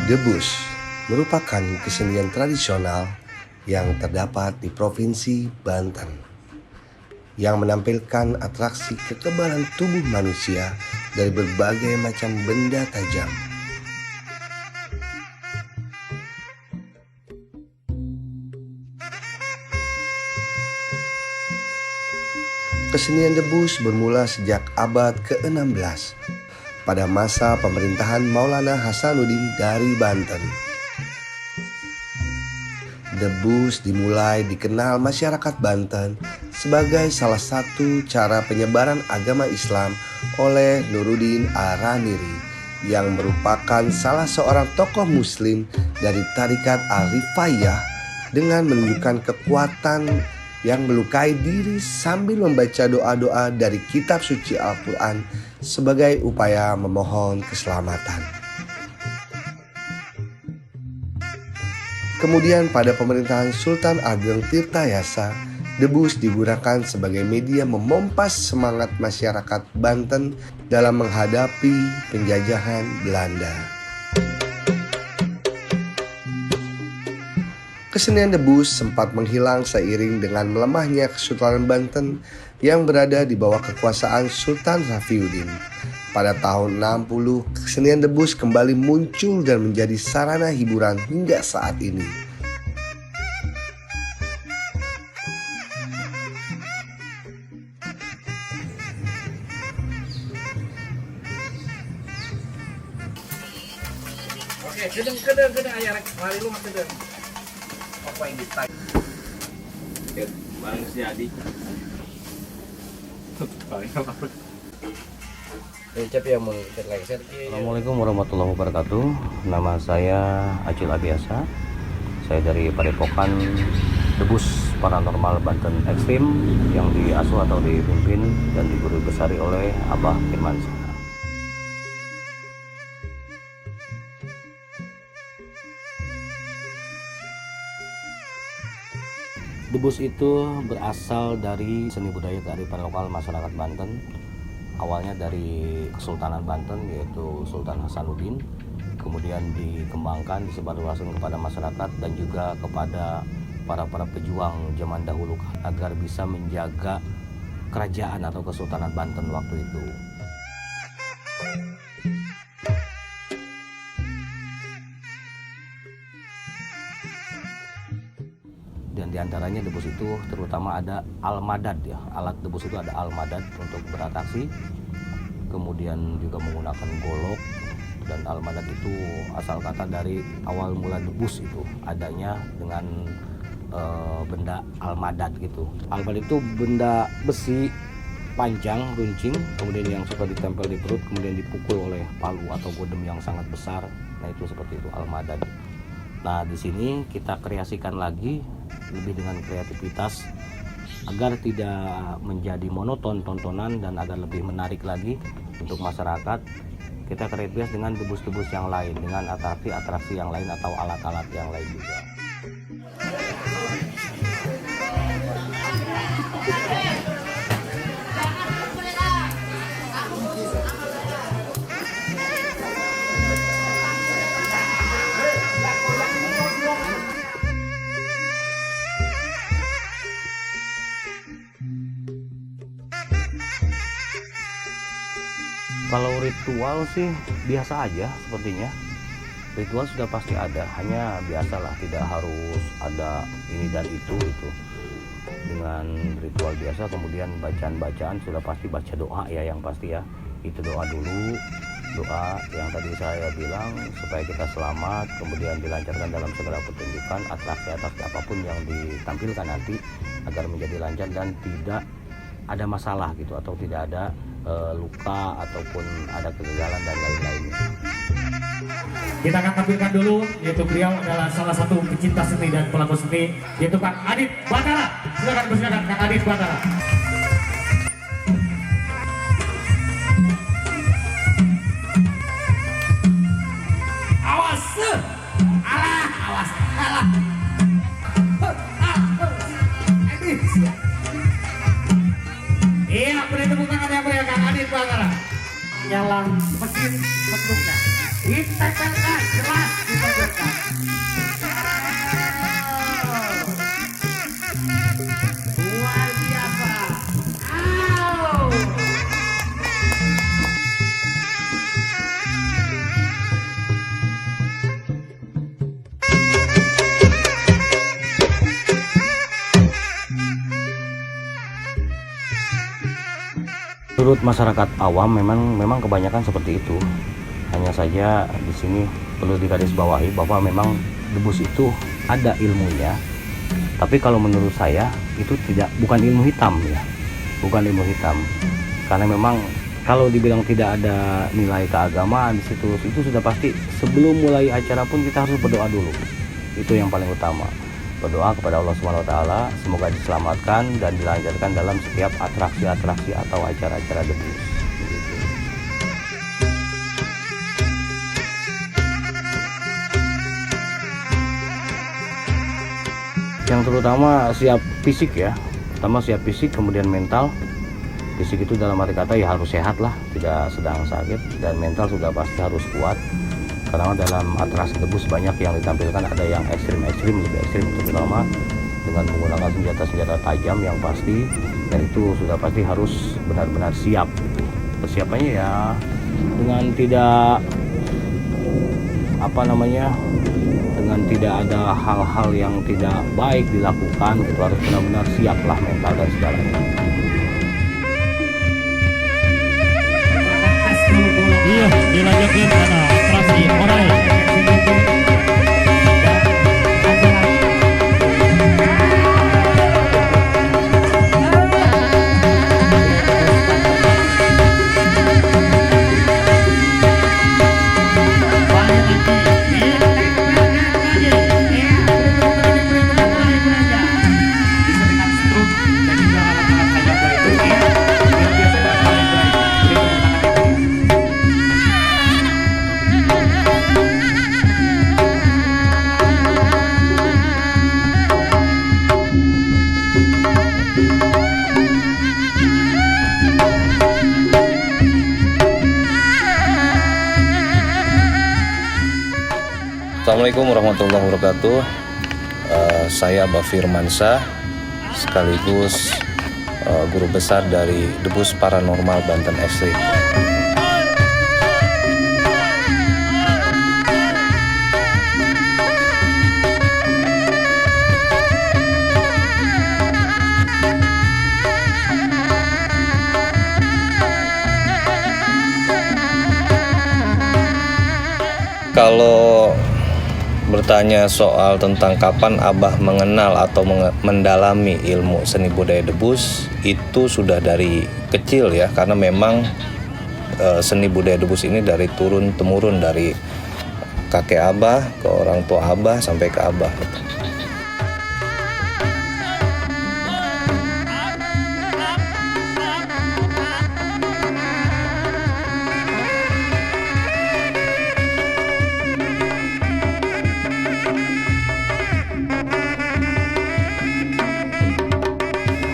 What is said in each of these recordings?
Debus merupakan kesenian tradisional yang terdapat di Provinsi Banten yang menampilkan atraksi kekebalan tubuh manusia dari berbagai macam benda tajam. Kesenian debus bermula sejak abad ke-16 pada masa pemerintahan Maulana Hasanuddin dari Banten. Debus dimulai dikenal masyarakat Banten sebagai salah satu cara penyebaran agama Islam oleh Nuruddin Araniri yang merupakan salah seorang tokoh muslim dari Tarikat Al-Rifaiyah dengan menunjukkan kekuatan yang melukai diri sambil membaca doa-doa dari kitab suci Al-Quran sebagai upaya memohon keselamatan. Kemudian pada pemerintahan Sultan Ageng Tirtayasa, debus digunakan sebagai media memompas semangat masyarakat Banten dalam menghadapi penjajahan Belanda. Kesenian debus sempat menghilang seiring dengan melemahnya Kesultanan Banten yang berada di bawah kekuasaan Sultan Safiuddin. Pada tahun 60, kesenian debus kembali muncul dan menjadi sarana hiburan hingga saat ini. Oke, kedeng ayah lari lu mah kedeng. Apa yang ditanya? Oke, barang si Adi. Assalamualaikum warahmatullahi wabarakatuh. Nama saya Acil Abiasa. Saya dari Padepokan Debus Paranormal Banten Ekstrim yang diasuh atau dipimpin dan diguru besari oleh Abah Firmansyah. Debus itu berasal dari seni budaya kearifan lokal masyarakat Banten. Awalnya dari Kesultanan Banten yaitu Sultan Hasanuddin, kemudian dikembangkan, disebarluaskan kepada masyarakat dan juga kepada para pejuang zaman dahulu agar bisa menjaga kerajaan atau Kesultanan Banten waktu itu. Dan diantaranya debus itu terutama ada al-madad ya, alat debus itu ada al-madad untuk beratraksi, kemudian juga menggunakan golok. Dan al-madad itu asal kata dari awal mula debus itu adanya dengan benda al-madad gitu. Al-madad itu benda besi panjang runcing, kemudian yang suka ditempel di perut, kemudian dipukul oleh palu atau godem yang sangat besar. Nah itu seperti itu al-madad. Nah di sini kita kreasikan lagi lebih dengan kreativitas agar tidak menjadi monoton tontonan dan agar lebih menarik lagi untuk masyarakat. Kita kreativitas dengan debus-debus yang lain, dengan atraksi-atraksi yang lain atau alat-alat yang lain juga. Kalau ritual sih biasa aja sepertinya. Ritual sudah pasti ada, hanya biasalah, tidak harus ada ini dan itu. Dengan ritual biasa, kemudian bacaan-bacaan sudah pasti baca doa ya, yang pasti ya. Itu doa dulu, doa yang tadi saya bilang supaya kita selamat, kemudian dilancarkan dalam segala pertunjukan, atraksi apapun yang ditampilkan nanti agar menjadi lancar dan tidak ada masalah gitu, atau tidak ada luka ataupun ada kegagalan dan lain-lainnya. Kita akan tampilkan dulu, yaitu beliau adalah salah satu pecinta seni dan pelaku seni, yaitu Kang Adit Batara. Silakan Kang Adit Batara. Awas, awas. Iya, beri tepuk tangan yang meriah Kang Adit Batara. Nyala mesin petruknya. Ditempelkan jelas. menurut masyarakat awam memang kebanyakan seperti itu. Hanya saja di sini perlu digarisbawahi bahwa memang debus itu ada ilmunya. Tapi kalau menurut saya itu bukan ilmu hitam ya. Bukan ilmu hitam. Karena memang kalau dibilang tidak ada nilai keagamaan di situ, itu sudah pasti sebelum mulai acara pun kita harus berdoa dulu. Itu yang paling utama. Berdoa kepada Allah Subhanahu wa taala semoga diselamatkan dan dilancarkan dalam setiap atraksi-atraksi atau acara-acara debus. Begitu. Yang terutama siap fisik ya. Pertama siap fisik, kemudian mental. Fisik itu dalam arti kata ya harus sehat lah, tidak sedang sakit, dan mental sudah pasti harus kuat. Karena dalam atraksi debus banyak yang ditampilkan, ada yang ekstrim, lebih ekstrim, terutama dengan menggunakan senjata-senjata tajam yang pasti, dan itu sudah pasti harus benar-benar siap. Persiapannya ya dengan tidak ada hal-hal yang tidak baik dilakukan, gitu, harus benar-benar siap lah mental dan segalanya. Iya, dilanjutkan karena atraksi orai. Assalamualaikum warahmatullahi wabarakatuh. Saya Abah Firmansyah, sekaligus guru besar dari Debus Paranormal Banten Ekstrim. Kalau bertanya soal tentang kapan Abah mengenal atau mendalami ilmu seni budaya debus, itu sudah dari kecil ya, karena memang seni budaya debus ini dari turun-temurun, dari kakek Abah ke orang tua Abah sampai ke Abah.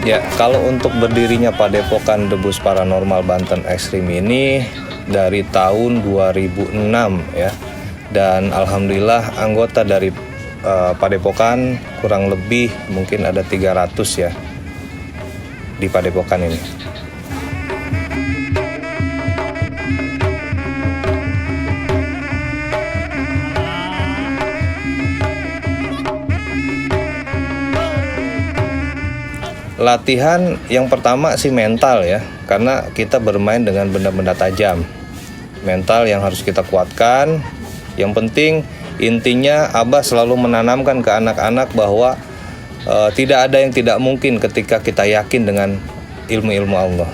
Ya, kalau untuk berdirinya Padepokan Debus Paranormal Banten Ekstrim ini dari tahun 2006 ya. Dan alhamdulillah anggota dari Padepokan kurang lebih mungkin ada 300 ya di Padepokan ini. Latihan yang pertama sih mental ya, karena kita bermain dengan benda-benda tajam. Mental yang harus kita kuatkan. Yang penting intinya Abah selalu menanamkan ke anak-anak bahwa tidak ada yang tidak mungkin ketika kita yakin dengan ilmu-ilmu Allah.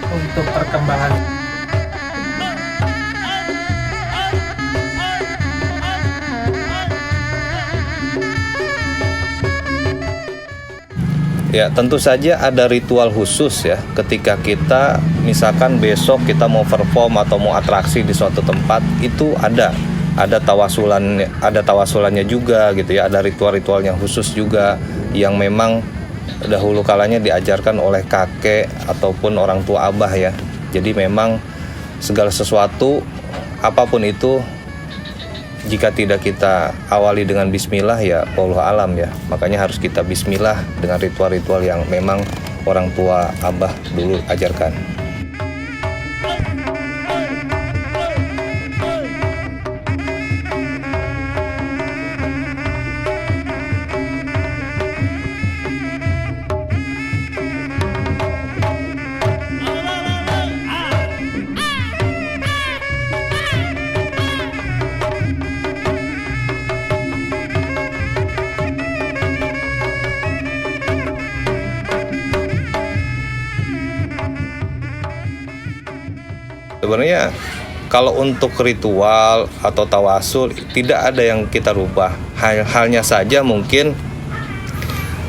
Untuk perkembangan ya, tentu saja ada ritual khusus ya. Ketika kita misalkan besok kita mau perform atau mau atraksi di suatu tempat, itu ada tawasulannya juga gitu ya. Ada ritual-ritualnya khusus juga yang memang dahulu kalanya diajarkan oleh kakek ataupun orang tua Abah ya. Jadi memang segala sesuatu apapun itu, jika tidak kita awali dengan bismillah ya wallahu alam ya. Makanya harus kita bismillah dengan ritual-ritual yang memang orang tua Abah dulu ajarkan. Sebenarnya kalau untuk ritual atau tawasul tidak ada yang kita rubah. Halnya saja mungkin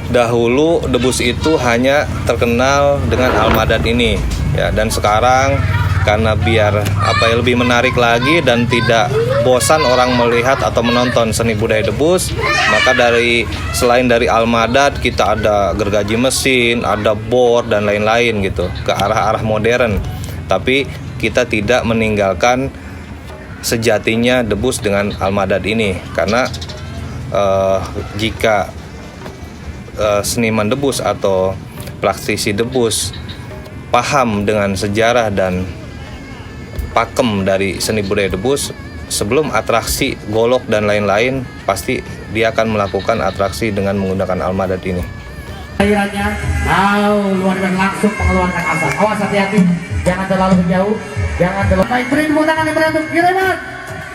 dahulu debus itu hanya terkenal dengan Al-Madad ini ya, dan sekarang karena biar lebih menarik lagi dan tidak bosan orang melihat atau menonton seni budaya debus, maka selain dari Al-Madad kita ada gergaji mesin, ada bor dan lain-lain gitu, ke arah-arah modern. Tapi kita tidak meninggalkan sejatinya debus dengan Al-Madad ini, karena jika seniman debus atau praktisi debus paham dengan sejarah dan pakem dari seni budaya debus, sebelum atraksi golok dan lain-lain pasti dia akan melakukan atraksi dengan menggunakan Al-Madad ini. Airannya, luar biasa, langsung mengeluarkan asap. Awas, hati-hati, jangan terlalu jauh, jangan terlalu. Baik, beri tepuk tangan yang berantem kiriman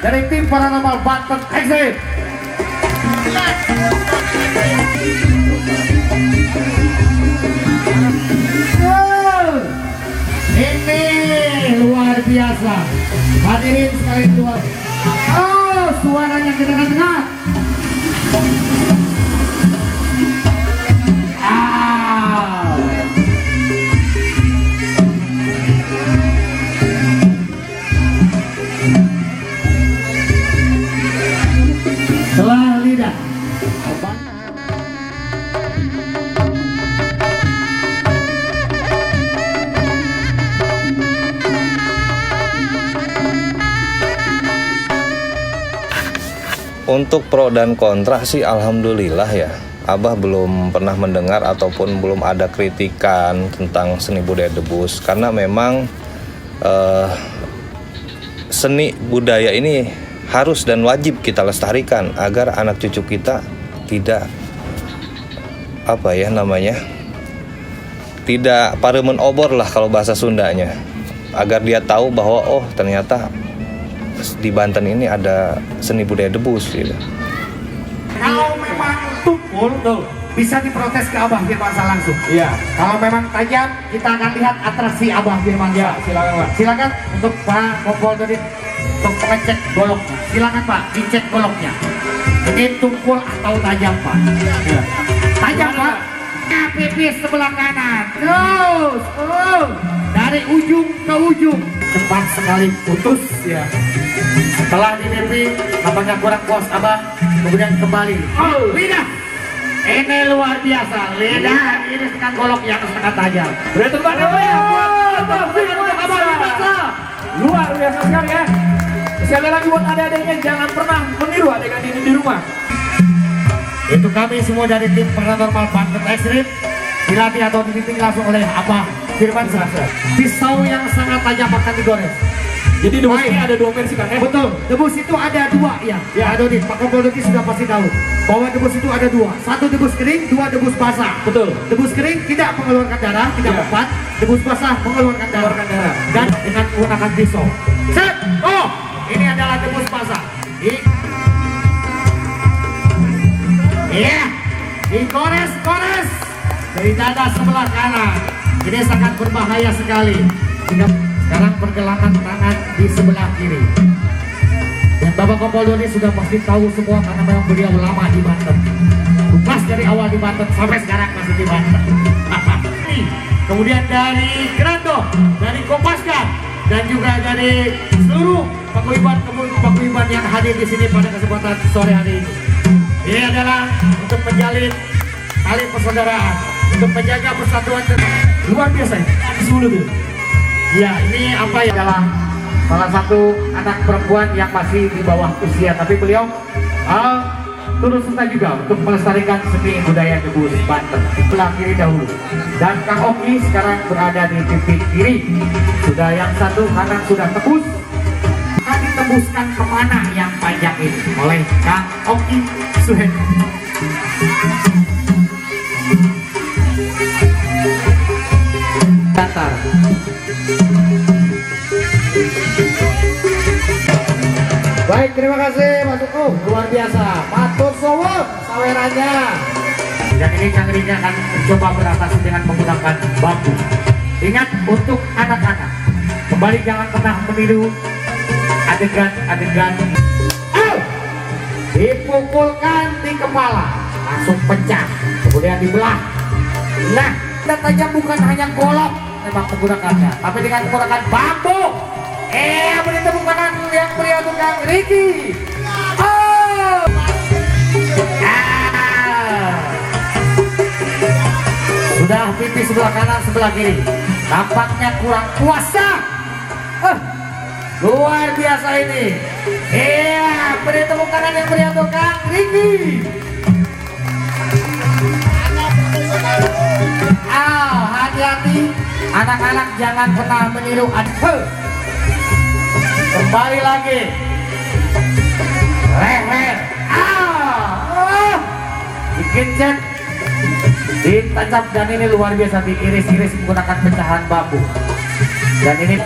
dari tim Paranormal Banten Exit. Ini luar biasa, hadirin sekalian luar. Suaranya kita dengar. Setelah lidah untuk pro dan kontra sih alhamdulillah ya, Abah belum pernah mendengar ataupun belum ada kritikan tentang seni budaya debus, karena memang seni budaya ini harus dan wajib kita lestarikan agar anak cucu kita tidak tidak paremen obor lah kalau bahasa Sundanya, agar dia tahu bahwa oh ternyata di Banten ini ada seni budaya debus gitu. Kalau memang tumpul tuh bisa diprotes ke Abah Firmansyah langsung. Iya. Kalau memang tajam, kita akan lihat atraksi Abah Firmansyah. Ya, silakan Pak. Silakan untuk Pak Kompol tadi untuk mengecek goloknya. Silakan Pak, dicek goloknya. Ini tumpul atau tajam Pak? Ya. Tajam Pak. Pipis sebelah kanan. Terus, dari ujung ke ujung. Cepat sekali putus ya. Setelah di pipi, apakah kurang puas Abah? Kemudian kembali. Lidah. Ini luar biasa. Lidah ini dengan golok yang sangat tajam. Berarti luar biasa sekali ya. Sekali lagi buat adik-adiknya, jangan pernah meniru adegan ini di rumah. Itu kami semua dari tim Paranormal Banten Extreme dilatih atau dibimbing langsung oleh Abah Firmansyah. Pisau yang sangat tajam akan digores. Jadi debus ini ada dua versi kan? Betul, debus itu ada dua ya. Ya, Dodi, Pak Kompol Dodi sudah pasti tahu bahwa debus itu ada dua. Satu debus kering, dua debus basah. Betul. Debus kering tidak mengeluarkan darah, tidak mempat. Debus basah mengeluarkan darah. Dan dengan menggunakan pisau. Set. Oh, ini adalah debus basah. Iya, digores-gores dari dada sebelah kanan. Ini sangat berbahaya sekali. Sekarang pergelangan tangan di sebelah kiri. Dan Bapak Kompol Dodi sudah pasti tahu semua karena memang beliau lama di Banten. Tugas dari awal di Banten sampai sekarang masih di Banten. Kemudian dari Grando, dari Kopasgat, dan juga dari seluruh paguyuban yang hadir di sini pada kesempatan sore hari ini. Ini adalah untuk menjalin tali persaudaraan, untuk menjaga persatuan luar biasa. Ya, ini apa ya, adalah salah satu anak perempuan yang masih di bawah usia, tapi beliau turut serta juga untuk melestarikan seni budaya debus Banten di sebelah kiri dahulu. Dan Kang Oki sekarang berada di titik kiri. Sudah yang satu kanan sudah tebus. Akan ditembuskan kemana yang panjang ini oleh Kang Oki Suhen. Datar. Baik, terima kasih Mas Uku, luar biasa. Matur suwun sawerannya. Yang ini Kang Rika akan mencoba beratasi dengan menggunakan bambu. Ingat untuk anak-anak, Kembali jangan pernah meniru adegan-adegan. Dipukulkan di kepala, langsung pecah, kemudian dibelah. Nah, dan tajam bukan hanya golok memang menggunakannya, tapi dengan menggunakan bambu. Berita bukan yang pria tukang Ricky. Sudah pipi sebelah kanan sebelah kiri, nampaknya kurang kuasa. Luar biasa ini. Beri tepuk tangan yang pria tukang Ricky. Hati-hati, anak-anak jangan pernah meniru adik. Kembali lagi. Leher. Dikencet, ditancap, dan ini luar biasa diiris-iris menggunakan pecahan bambu. Dan ini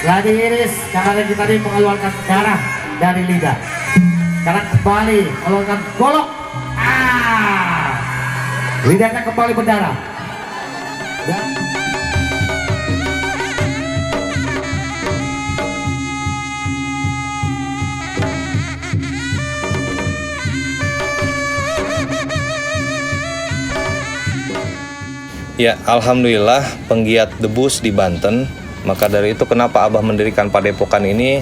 setelah diiris, karena lagi tadi mengeluarkan darah dari lidah. Sekarang kembali mengeluarkan golok. Lidahnya kembali berdarah. Dan ya, alhamdulillah penggiat debus di Banten. Maka dari itu kenapa Abah mendirikan padepokan ini,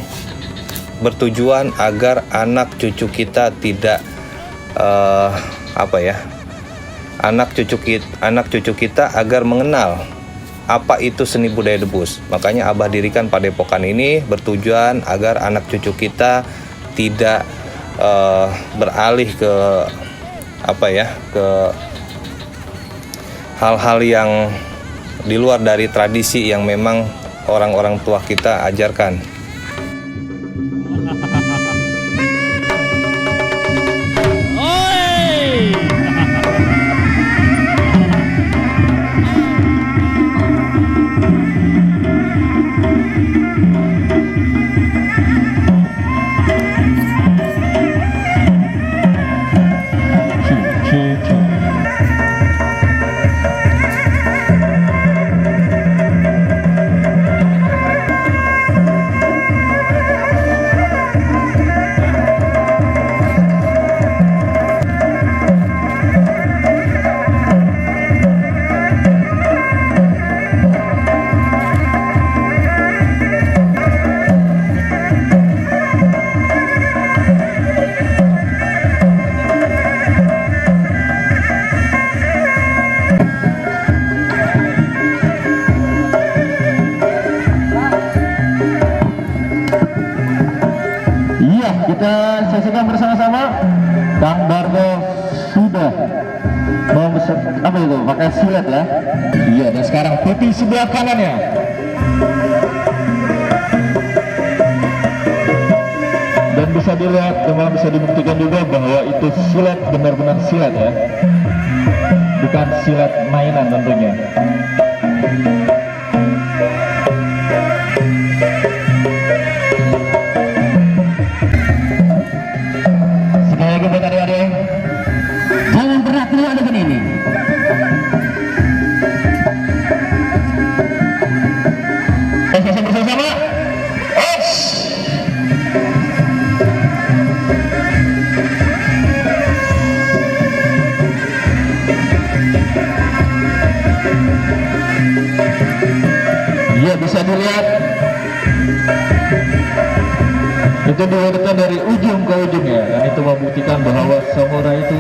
bertujuan agar anak cucu kita tidak anak cucu kita agar mengenal apa itu seni budaya debus. Makanya Abah dirikan padepokan ini bertujuan agar anak cucu kita tidak beralih ke ke hal-hal yang di luar dari tradisi yang memang orang-orang tua kita ajarkan. Kita saksikan bersama-sama. Kang Darto sudah pakai silet ya. Iya, dan sekarang pipi sebelah kanannya. Dan bisa dilihat, teman bisa dibuktikan juga bahwa itu silet, benar-benar silet ya. Bukan silet mainan tentunya. Jangan pernah keluar dengan ini. Bersama-sama. Ya, bisa dilihat itu diurutkan dari ujung ke ujung ya, dan itu membuktikan bahwa samurai itu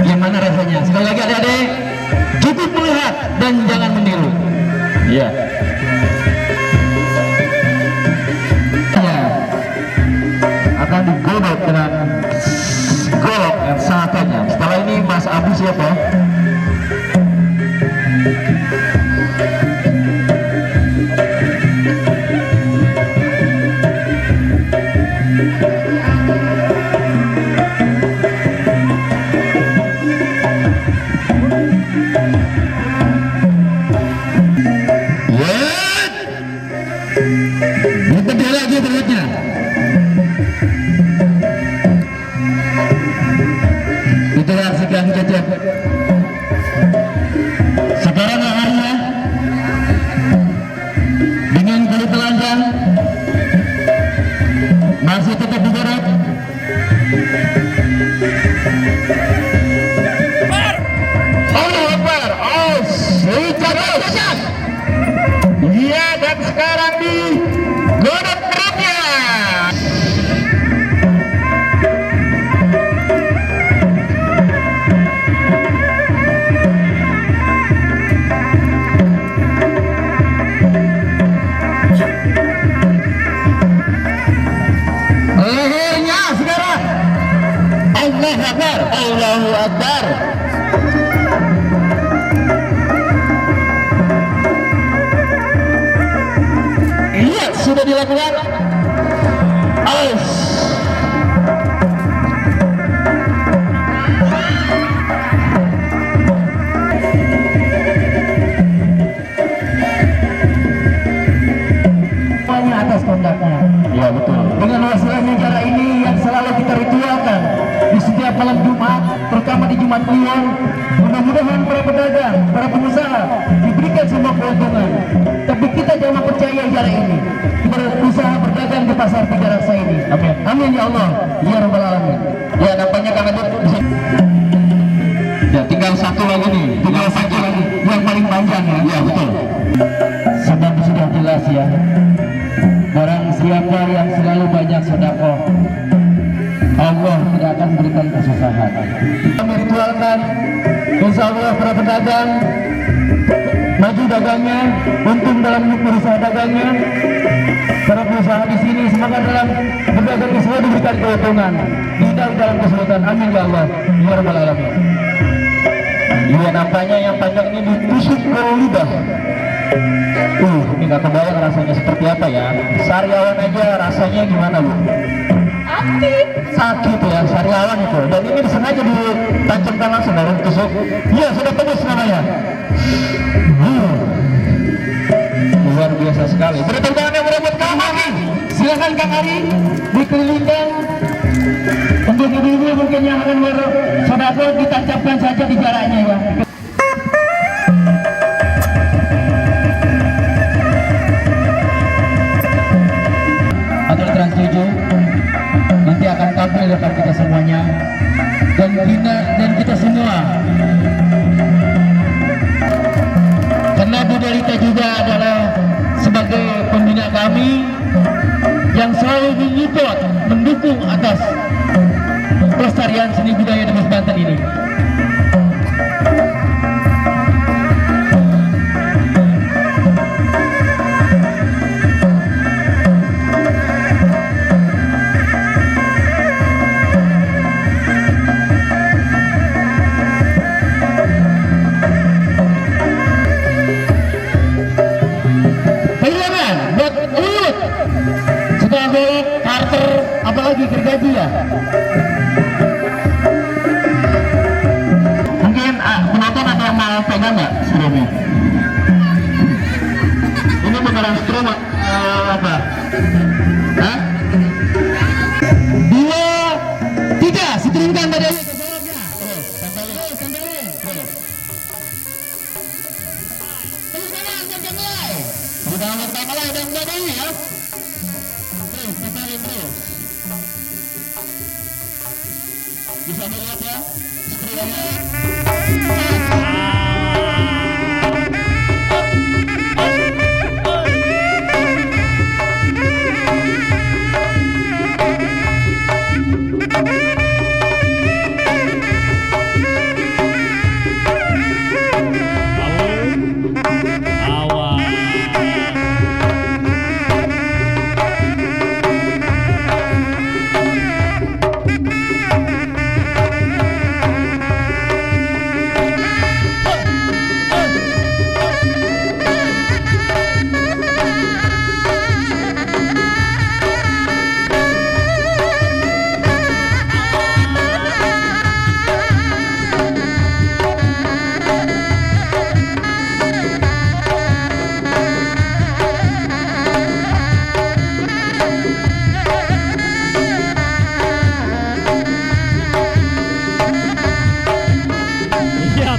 Gimana rasanya? Sekali lagi adik-adik, cukup melihat dan jangan meniru. ya. Akan digodok dengan golok yang sangat tajam. Setelah ini Mas Abu siapa? Berpeda lagi perutnya. Sekarang harinya dengan kulit telanjang masih tetap digarap. Allah Akbar. Oh, Richard. Iya, dan sekarang di godok perutnya. Lehernya sekarang. Allahu Akbar. Allahu Akbar. Iya, sudah dilakukan. Aus. Semuanya atas kondaknya. Ya betul. Dengan wasilahnya cara ini yang selalu kita ritualkan di setiap malam Jumat, terutama di Jumat Kliwon, mudah-mudahan para pedagang, para pengusaha diberikan semua keuntungan. Tapi kita jangan percaya cara ini. Kita berusaha berdagang di pasar Tiga Raksa ini. Amin. Amin ya Allah, ya Rabbal Alamin. Ya nampaknya Kang Adit bisa. Ya tinggal satu lagi nih. Tinggal satu lagi, yang paling panjang ya. Ya betul. Sebab sudah jelas ya. Barang siapa yang selalu banyak sedekah, Allah tidak akan berikan kesusahan. Kita meritualkan, insya Allah para pedagang maju dagangnya, untung dalam berusaha dagangnya. Para pengusaha di sini semoga dalam berdagang selalu diberikan keuntungan, tidak dalam kesulitan. Amin ya Allah, ya Rabbal Alamin. Ya nampaknya yang panjang ini ditusuk ke lidah. Ini nggak kebayang rasanya seperti apa ya. Sariawan aja rasanya gimana Bu? Sakit ya, sariawan itu. Dan ini disengaja ditancapkan langsung dari tusuk. Iya, sudah tembus namanya. Luar biasa sekali. Beri tepuk tangan yang buat Kang Ari. Silakan Kang Ari dikelilingkan. Untuk ibu-ibu mungkin yang akan bersedekah ditancapkan saja di jaraknya ya. Atau Trans 7 nanti akan tampil depan kita semuanya dan kita semua. Karena Bu Delita juga adalah sebagai pembina kami yang selalu menyupport, mendukung atas pelestarian seni budaya Debus Banten ini. Perjuangan buat Ulut, setelah golok, Carter, apalagi gergaji ya. Mungkin penonton ada yang mau pegang nggak strumnya? Ini beneran strum apa? Hah? 2, 3, setrumkan tadi aja ke goloknya. Terus, sambalin. Terus. Terus kanan, kencang mulai. Sudah mulai dan mulai ya. Terus, sambalin terus. Bisa dilihat ya, strumnya.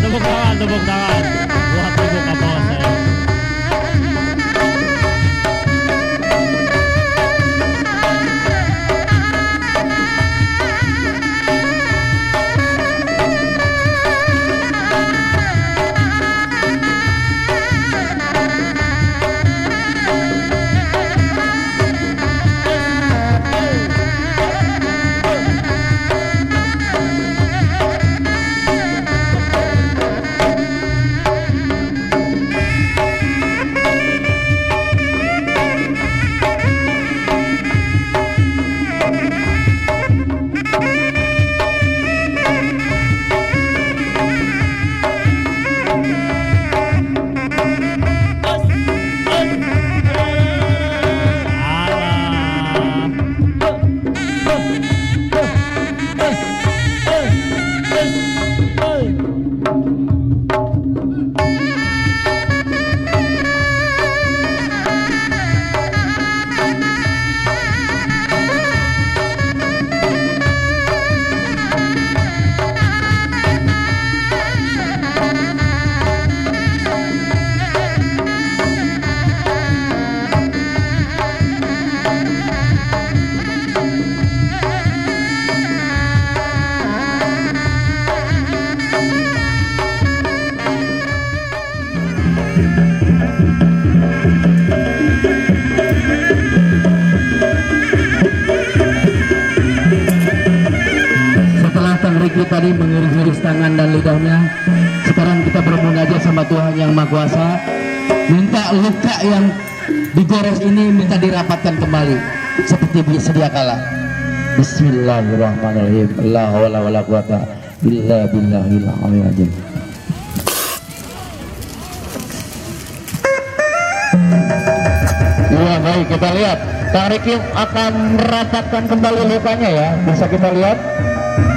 tepuk tangan buat ibu Kapolsek. Riki tadi mengiris-iris tangan dan lidahnya. Sekarang kita bermunajat sama Tuhan Yang Maha Kuasa, minta luka yang digores ini minta dirapatkan kembali seperti sedia kala. Bismillahirrahmanirrahim. La haula wala quwata illa billahil aliyyil azim. Ya, baik, kita lihat Kang Riki akan merapatkan kembali lukanya ya. Bisa kita lihat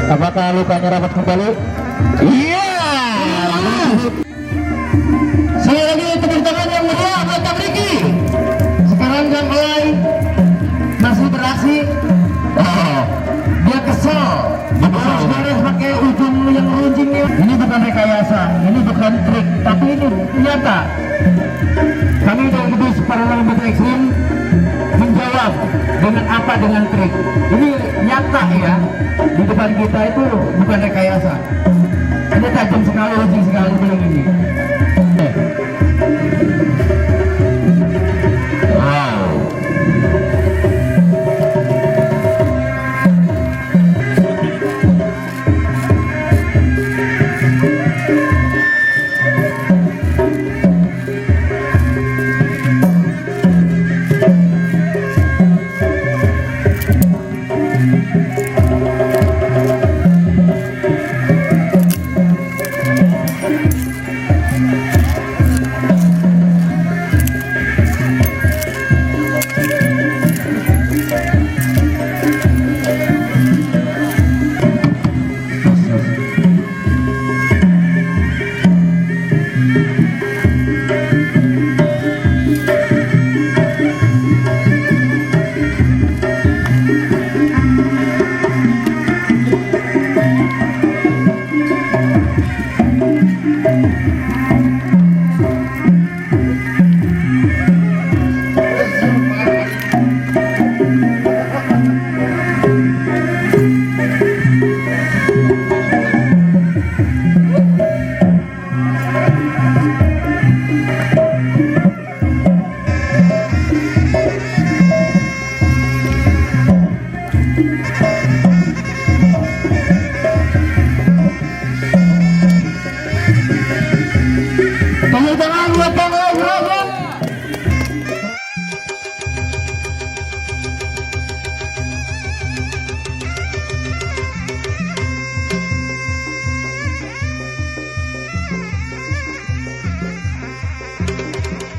apakah lukanya rapat kembali? Iya. Sekali lagi tepuk tangan yang meriah buat Kang Riki. Sekarang yang lain masih beraksi. Oh, dia kesel. Harus pakai ujung yang runcingnya. Ini bukan rekayasa, ini bukan trik, tapi ini nyata. Kami dari Gedus Paralympic Ekstrim menjawab dengan apa, dengan trik. Ini nyata ya, di depan kita itu bukan rekayasa. Ini tajam sekali, runcing sekali belum ini. Wow.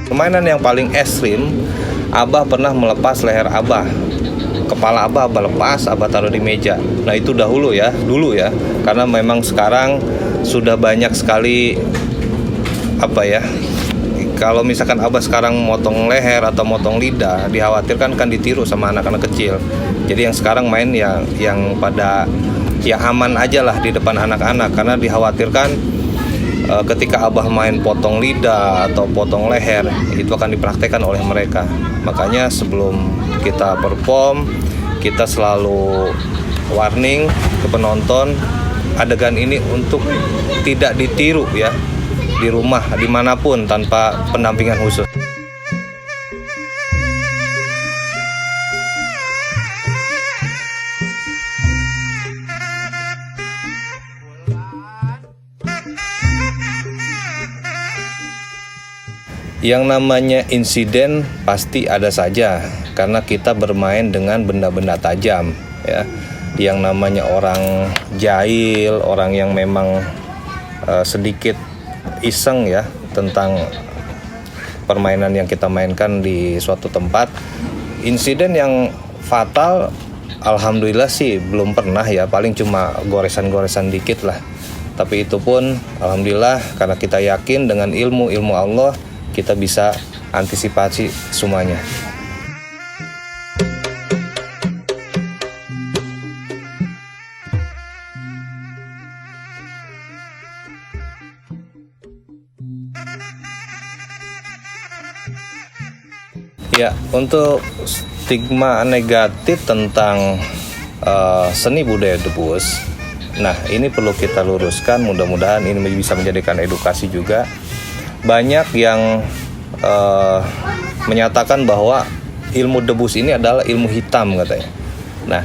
Permainan yang paling ekstrim, Abah pernah melepas leher Abah. Kepala Abah lepas, Abah taruh di meja. Nah itu dulu ya. Karena memang sekarang sudah banyak sekali kalau misalkan Abah sekarang motong leher atau motong lidah, dikhawatirkan kan ditiru sama anak-anak kecil. Jadi yang sekarang main yang pada aman aja lah di depan anak-anak, karena dikhawatirkan ketika Abah main potong lidah atau potong leher, itu akan dipraktekkan oleh mereka. Makanya sebelum kita perform, kita selalu warning ke penonton, adegan ini untuk tidak ditiru ya, di rumah dimanapun tanpa pendampingan khusus. Yang namanya insiden pasti ada saja, karena kita bermain dengan benda-benda tajam ya. Yang namanya orang jahil, orang yang memang sedikit iseng ya tentang permainan yang kita mainkan di suatu tempat. Insiden yang fatal alhamdulillah sih belum pernah ya, paling cuma goresan-goresan dikit lah. Tapi itu pun alhamdulillah karena kita yakin dengan ilmu Allah kita bisa antisipasi semuanya. Ya, untuk stigma negatif tentang seni budaya debus, nah ini perlu kita luruskan. Mudah-mudahan ini bisa menjadikan edukasi juga. Banyak yang menyatakan bahwa ilmu debus ini adalah ilmu hitam katanya. Nah,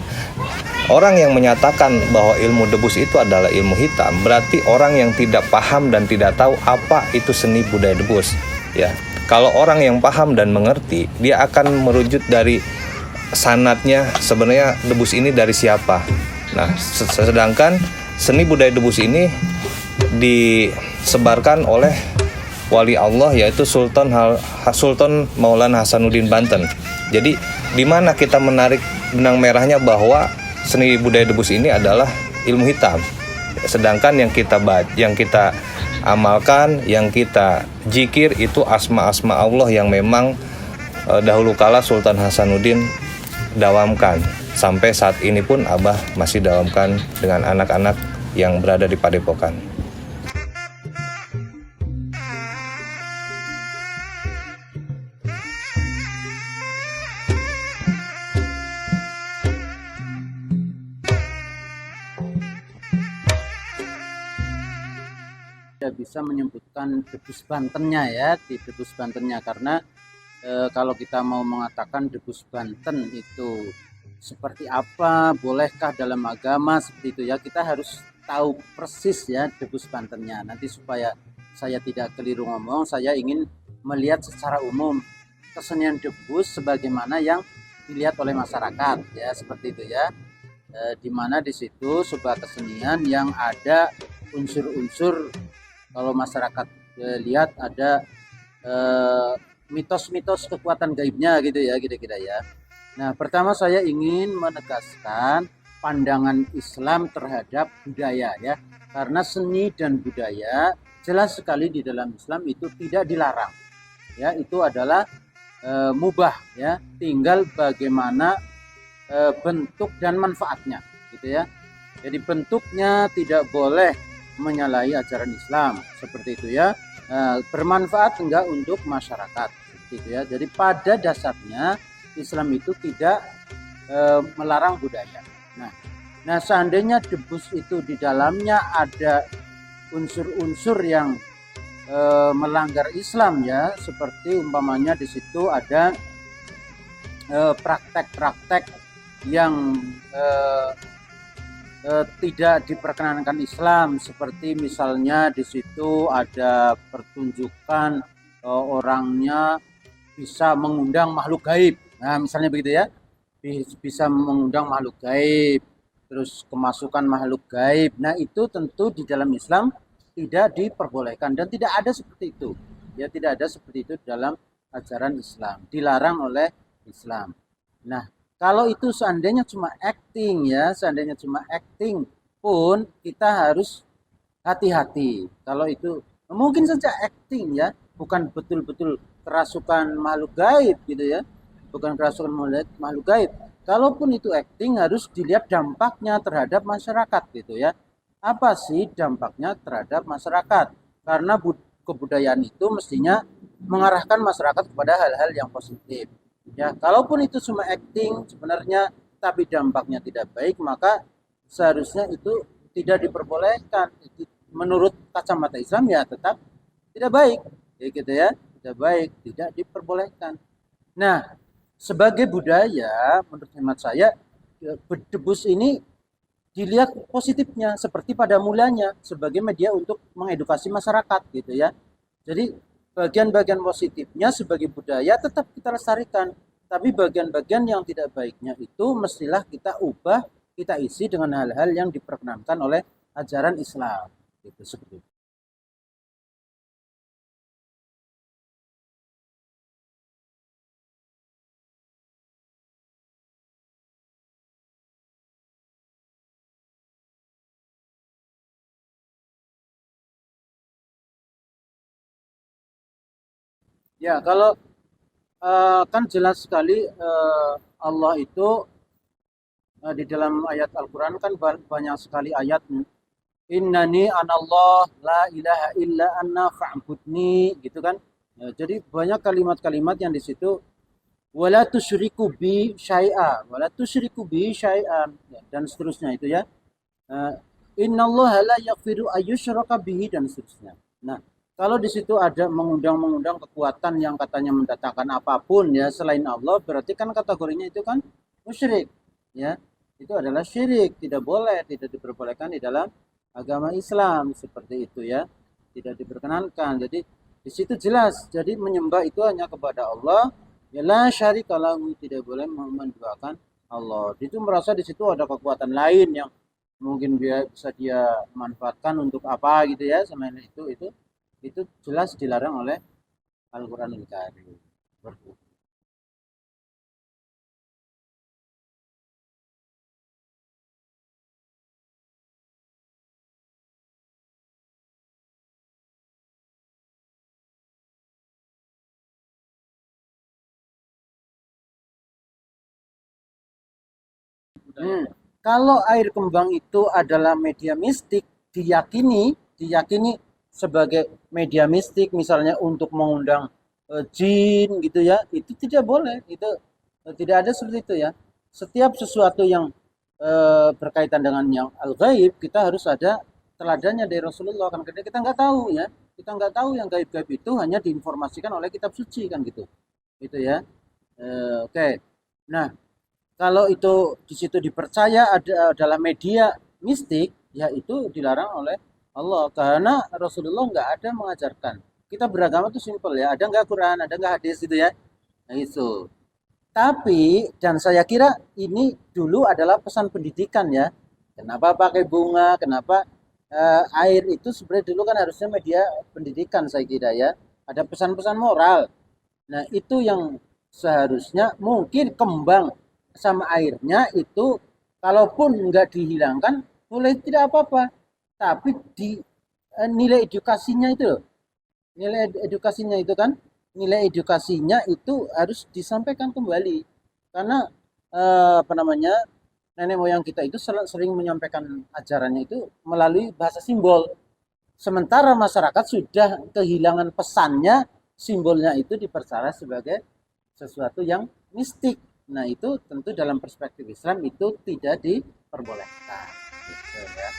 orang yang menyatakan bahwa ilmu debus itu adalah ilmu hitam berarti orang yang tidak paham dan tidak tahu apa itu seni budaya debus ya. Kalau orang yang paham dan mengerti, dia akan merujuk dari sanatnya sebenarnya debus ini dari siapa. Nah, sedangkan seni budaya debus ini disebarkan oleh wali Allah yaitu Sultan Maulana Hasanuddin Banten. Jadi di mana kita menarik benang merahnya bahwa seni budaya debus ini adalah ilmu hitam. Sedangkan yang kita amalkan, yang kita zikir itu asma-asma Allah yang memang dahulu kala Sultan Hasanuddin dawamkan. Sampai saat ini pun Abah masih dawamkan dengan anak-anak yang berada di Padepokan. Bisa menyebutkan debus Bantennya ya, di debus Bantennya, karena kalau kita mau mengatakan debus Banten itu seperti apa, bolehkah dalam agama seperti itu ya, kita harus tahu persis ya debus Bantennya. Nanti supaya saya tidak keliru ngomong, saya ingin melihat secara umum kesenian debus sebagaimana yang dilihat oleh masyarakat ya, seperti itu ya. Di mana di situ sebuah kesenian yang ada unsur-unsur, kalau masyarakat lihat ada mitos-mitos kekuatan gaibnya gitu ya, kira-kira ya. Nah, pertama saya ingin menegaskan pandangan Islam terhadap budaya ya, karena seni dan budaya jelas sekali di dalam Islam itu tidak dilarang ya, itu adalah mubah ya, tinggal bagaimana bentuk dan manfaatnya gitu ya. Jadi bentuknya tidak boleh menyalahi ajaran Islam seperti itu ya, bermanfaat enggak untuk masyarakat seperti itu ya. Jadi pada dasarnya Islam itu tidak melarang budaya. Nah seandainya debus itu di dalamnya ada unsur-unsur yang melanggar Islam ya, seperti umpamanya di situ ada praktek-praktek yang tidak diperkenankan Islam, seperti misalnya di situ ada pertunjukan orangnya bisa mengundang makhluk gaib. Nah, misalnya begitu ya, bisa mengundang makhluk gaib, terus kemasukan makhluk gaib. Nah, itu tentu di dalam Islam tidak diperbolehkan dan tidak ada seperti itu. Ya, tidak ada seperti itu dalam ajaran Islam, dilarang oleh Islam. Nah, kalau itu seandainya cuma acting ya, seandainya cuma acting pun kita harus hati-hati. Kalau itu mungkin saja acting ya, bukan betul-betul kerasukan makhluk gaib gitu ya, bukan kerasukan makhluk gaib. Kalaupun itu acting harus dilihat dampaknya terhadap masyarakat gitu ya. Apa sih dampaknya terhadap masyarakat? Karena kebudayaan itu mestinya mengarahkan masyarakat kepada hal-hal yang positif. Ya, kalaupun itu cuma acting sebenarnya tapi dampaknya tidak baik, maka seharusnya itu tidak diperbolehkan. Menurut kacamata Islam ya tetap tidak baik. Ya gitu ya, tidak baik, tidak diperbolehkan. Nah, sebagai budaya menurut hemat saya debus ini dilihat positifnya seperti pada mulanya sebagai media untuk mengedukasi masyarakat gitu ya. Jadi bagian-bagian positifnya sebagai budaya tetap kita lestarikan, tapi bagian-bagian yang tidak baiknya itu mestilah kita ubah, kita isi dengan hal-hal yang diperkenankan oleh ajaran Islam gitu seperti itu. Ya, kalau kan jelas sekali Allah itu di dalam ayat Al-Quran kan banyak sekali ayat. Innani anallah la ilaha illa anna fa'budni gitu kan. Ya, jadi banyak kalimat-kalimat yang di situ wala tusyriku bi syai'a, wala tusyriku bi syai'an ya, dan seterusnya itu ya. Innallaha la yaghfiru ayyushraka bihi dan seterusnya. Nah, kalau di situ ada mengundang kekuatan yang katanya mendatangkan apapun ya selain Allah, berarti kan kategorinya itu kan musyrik, ya. Itu adalah syirik, tidak boleh, tidak diperbolehkan di dalam agama Islam seperti itu ya. Tidak diperkenankan. Jadi di situ jelas, jadi menyembah itu hanya kepada Allah, ya la syarika lahu, tidak boleh menduakan Allah. Itu merasa di situ ada kekuatan lain yang mungkin bisa dia manfaatkan untuk apa gitu ya, selain itu jelas dilarang oleh Al-Quranul Karim. Kalau air kembang itu adalah media mistik, diyakini sebagai media mistik misalnya untuk mengundang jin gitu ya, itu tidak boleh, itu tidak ada seperti itu ya. Setiap sesuatu yang berkaitan dengan yang al-ghaib, kita harus ada teladannya dari Rasulullah kan, karena kita nggak tahu ya, kita nggak tahu yang gaib-gaib itu hanya diinformasikan oleh kitab suci kan gitu ya. Oke. Nah, kalau itu di situ dipercaya adalah media mistik, ya itu dilarang oleh Allah, karena Rasulullah nggak ada mengajarkan. Kita beragama itu simpel ya, ada nggak Quran, ada nggak hadis gitu ya. Nah itu. Tapi, dan saya kira ini dulu adalah pesan pendidikan ya. Kenapa pakai bunga, kenapa air itu sebenarnya dulu kan harusnya media pendidikan saya kira ya. Ada pesan-pesan moral. Nah itu yang seharusnya mungkin kembang sama airnya itu kalaupun nggak dihilangkan boleh tidak apa-apa, tapi di nilai edukasinya itu loh, nilai edukasinya itu kan, nilai edukasinya itu harus disampaikan kembali karena nenek moyang kita itu sering menyampaikan ajarannya itu melalui bahasa simbol, sementara masyarakat sudah kehilangan pesannya, simbolnya itu dipercaya sebagai sesuatu yang mistik. Nah itu tentu dalam perspektif Islam itu tidak diperbolehkan gitu ya.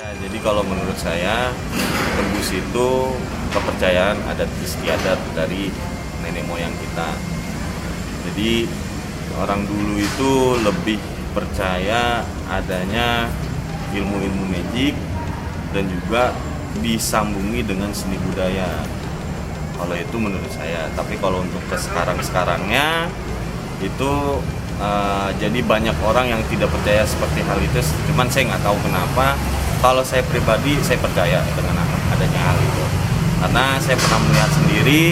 Ya, jadi kalau menurut saya tebus itu kepercayaan adat istiadat dari nenek moyang kita. Jadi orang dulu itu lebih percaya adanya ilmu-ilmu magic dan juga disambungi dengan seni budaya. Kalau itu menurut saya. Tapi kalau untuk ke sekarang-sekarangnya itu jadi banyak orang yang tidak percaya seperti hal itu. Cuman saya nggak tahu kenapa. Kalau saya pribadi saya percaya dengan adanya hal itu. Karena saya pernah melihat sendiri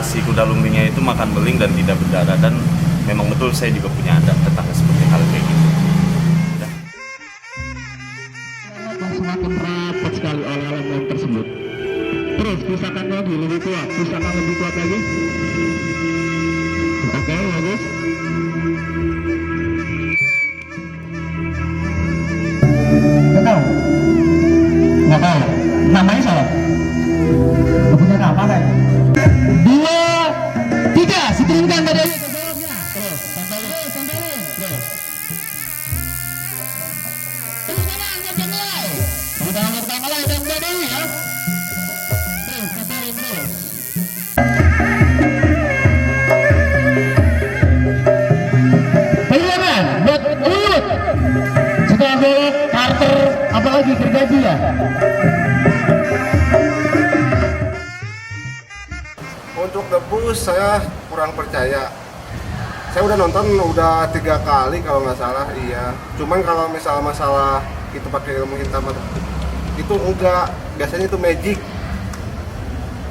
si kuda lumpingnya itu makan beling dan tidak berdarah, dan memang betul saya juga punya adat tentang seperti hal kayak gitu. Semakin rapat sekali oleh elemen tersebut. Terus pusatkan lagi lebih kuat, pusatkan lebih kuat lagi. Oke, bagus. Nggak tahu. Nggak tahu. Namanya salah. Nggak punya nama kan? 2, 3, setirkan badannya ke bawahnya. Terus, tempelin. Terus. Tepuk tangan buat pemulai. Tepuk tangan buat pemulai dan badannya ya. Terus, tempelin terus. Perlahan buat Uut. Setelah belok, Carter, apalagi gergaji ya. Untuk debus saya kurang percaya. Saya udah nonton udah 3 kali kalau nggak salah, iya. Cuman kalau misalnya masalah itu pakai ilmu hitam itu enggak, biasanya itu magic.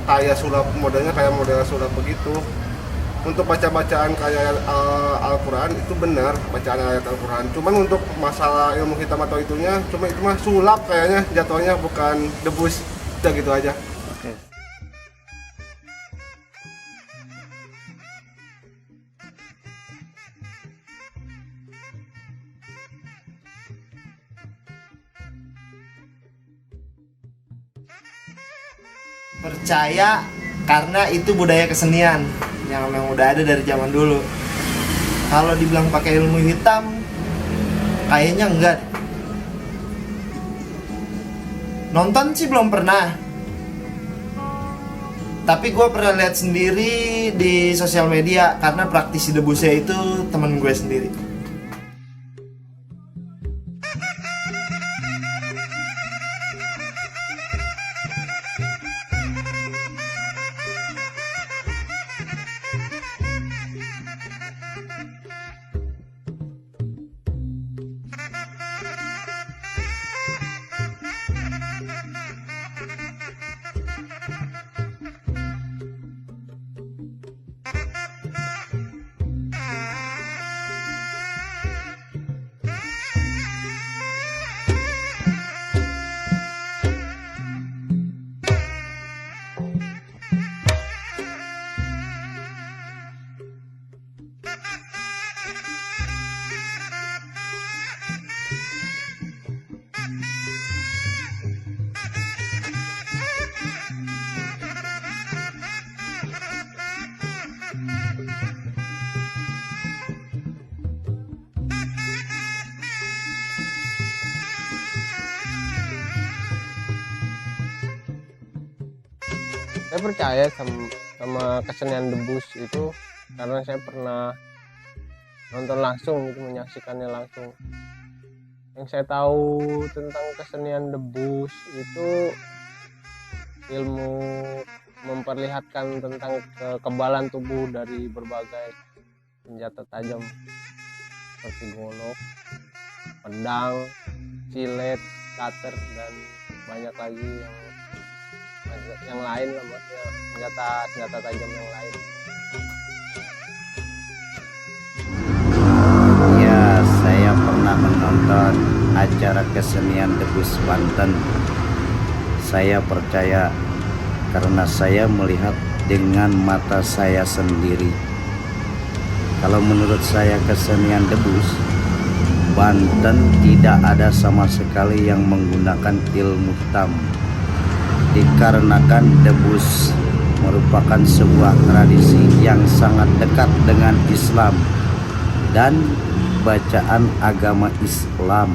Kayak sulap, modelnya kayak model sulap begitu. Untuk baca-bacaan kayak Al-Quran itu benar, bacaan ayat Al-Quran. Cuman untuk masalah ilmu hitam atau itunya, cuma itu mah sulap kayaknya jatuhnya, bukan debus. Udah gitu aja. Percaya karena itu budaya kesenian yang memang udah ada dari zaman dulu. Kalau dibilang pakai ilmu hitam, kayaknya enggak. Nonton sih belum pernah, tapi gue pernah lihat sendiri di sosial media karena praktisi debusnya itu temen gue sendiri. Saya percaya sama kesenian debus itu karena saya pernah nonton langsung, gitu, menyaksikannya langsung. Yang saya tahu tentang kesenian debus itu ilmu memperlihatkan tentang kekebalan tubuh dari berbagai senjata tajam seperti golok, pedang, silet, cutter, dan banyak lagi yang lain lah, maksudnya senjata tajam yang lain. Ya, saya pernah menonton acara kesenian debus Banten. Saya percaya karena saya melihat dengan mata saya sendiri. Kalau menurut saya kesenian debus Banten tidak ada sama sekali yang menggunakan ilmu hitam, dikarenakan debus merupakan sebuah tradisi yang sangat dekat dengan Islam dan bacaan agama Islam.